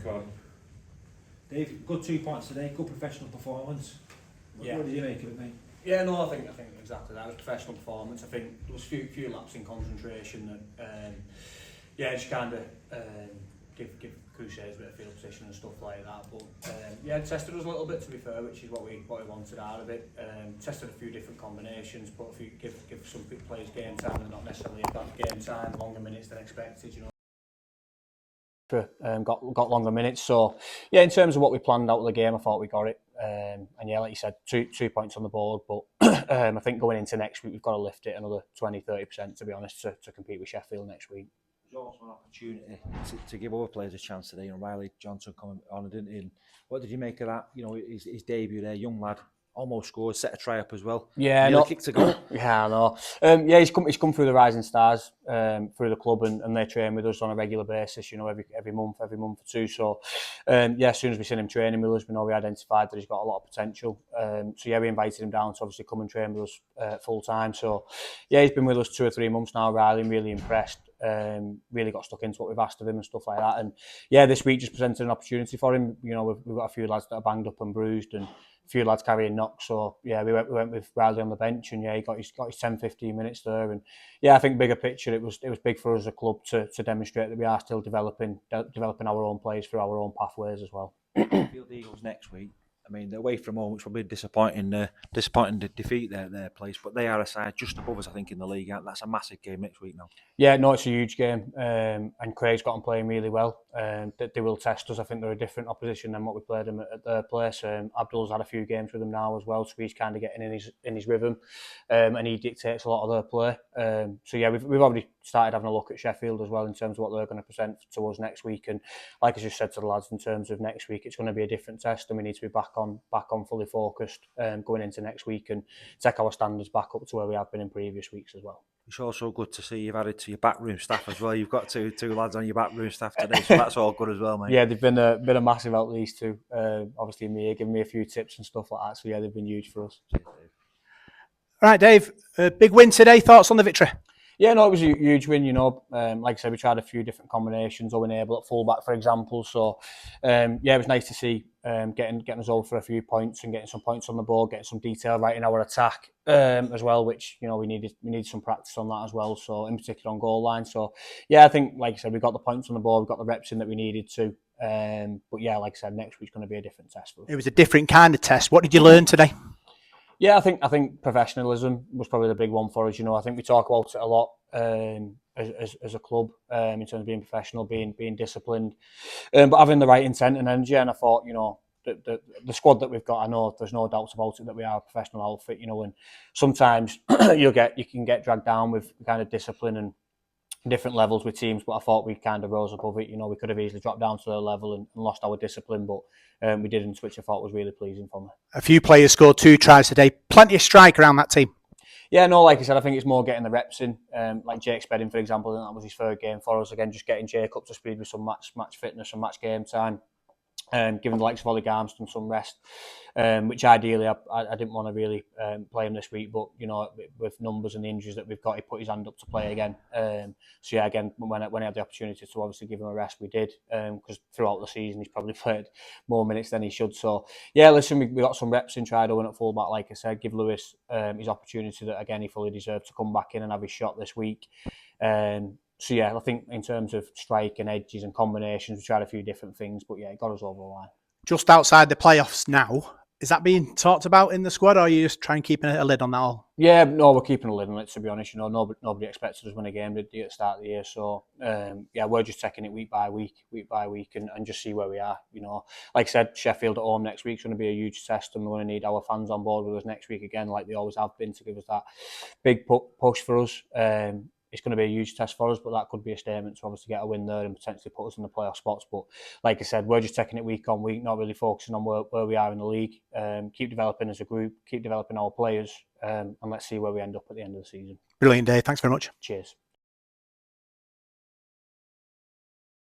Go on. Dave, good 2 points today, good professional performance. What did you make of it, mate? Yeah, no, I think exactly that. It was professional performance. I think there was few laps in concentration that, just kind of give Crusaders a bit of field position and stuff like that. But it tested us a little bit, to be fair, which is what we wanted out of it. Tested a few different combinations, but if you give some players game time, they're not necessarily about game time, longer minutes than expected, you know. Got longer minutes, so yeah, in terms of what we planned out of the game, I thought we got it, and yeah, like you said, two points on the board, but I think going into next week we've got to lift it another 20-30%, to be honest, to compete with Sheffield next week. There's also an opportunity to give other players a chance today. You know, Riley Johnson coming on, didn't he? And what did you make of that? You know, his debut there, young lad, almost scored, set a try up as well. Yeah, no kick to go. Yeah, I know. He's come through the Rising Stars through the club, and they train with us on a regular basis. You know, every month or two. So as soon as we seen him training with us, we know we identified that he's got a lot of potential. We invited him down to obviously come and train with us full time. So yeah, he's been with us 2 or 3 months now. Riley, really impressed. Really got stuck into what we've asked of him and stuff like that. And yeah, this week just presented an opportunity for him. You know, we've got a few lads that are banged up and bruised, and a few lads carrying knocks. So yeah, we went with Riley on the bench, and yeah, he got his 10-15 minutes there. And yeah, I think bigger picture, it was big for us as a club to demonstrate that we are still developing our own players through our own pathways as well. Field Eagles next week. I mean, away from home, which will be a disappointing defeat their place, but they are a side just above us, I think, in the league. That's a massive game next week now. Yeah, no, it's a huge game, and Craig's got them playing really well. They will test us. I think they're a different opposition than what we played them at their place. Abdul's had a few games with them now as well, so he's kind of getting in his rhythm, and he dictates a lot of their play. We've already started having a look at Sheffield as well in terms of what they're going to present to us next week. And like I just said to the lads, in terms of next week, it's going to be a different test, and we need to be back on fully focused going into next week and take our standards back up to where we have been in previous weeks as well. It's also good to see you've added to your backroom staff as well. You've got two lads on your backroom staff today, so that's all good as well, mate. Yeah, they've been a massive help, these two. Obviously, Mia giving me a few tips and stuff like that. So yeah, they've been huge for us. Right, Dave, big win today. Thoughts on the victory? Yeah, no, it was a huge win, you know. Like I said, we tried a few different combinations, Owen Abel at fullback, for example. So, it was nice to see getting us over for a few points and getting some points on the board, getting some detail right in our attack as well, which, you know, we needed some practice on that as well. So, in particular on goal line. So, yeah, I think, like I said, we got the points on the board, we got the reps in that we needed to. But yeah, like I said, next week's going to be a different test for us. It was a different kind of test. What did you learn today? Yeah, I think professionalism was probably the big one for us. You know, I think we talk about it a lot as a club in terms of being professional, being disciplined, but having the right intent and energy. And I thought, you know, the squad that we've got, I know there's no doubts about it that we are a professional outfit. You know, and sometimes you can get dragged down with kind of discipline and different levels with teams, but I thought we kind of rose above it. You know, we could have easily dropped down to their level and lost our discipline, but we didn't, which I thought was really pleasing for me. A few players scored 2 tries today. Plenty of strike around that team. Yeah, no, like I said, I think it's more getting the reps in. Like Jake Spedding, for example, I think that was his third game for us. Again, just getting Jake up to speed with some match fitness and match game time. Giving the likes of Ollie Garmston some rest, which ideally I didn't want to really play him this week, but you know, with numbers and the injuries that we've got, he put his hand up to play again. So yeah, again, when I had the opportunity to obviously give him a rest, we did, because throughout the season he's probably played more minutes than he should. So yeah, listen, we got some reps in, tried Owen at fullback, like I said, give Lewis his opportunity that again he fully deserved to come back in and have his shot this week. So yeah, I think in terms of strike and edges and combinations, we tried a few different things, but yeah, it got us over the line. Just outside the playoffs now, is that being talked about in the squad, or are you just trying keeping a lid on that all? Yeah, no, we're keeping a lid on it, to be honest. You know, nobody expected us to win a game, did they, at the start of the year? So we're just taking it week by week, and just see where we are. You know, like I said, Sheffield at home next week is going to be a huge test, and we're going to need our fans on board with us next week again, like they always have been, to give us that big push for us. It's going to be a huge test for us, but that could be a statement to obviously get a win there and potentially put us in the playoff spots. But like I said, we're just taking it week on week, not really focusing on where we are in the league. Keep developing as a group, keep developing our players, and let's see where we end up at the end of the season. Brilliant, Dave. Thanks very much. Cheers.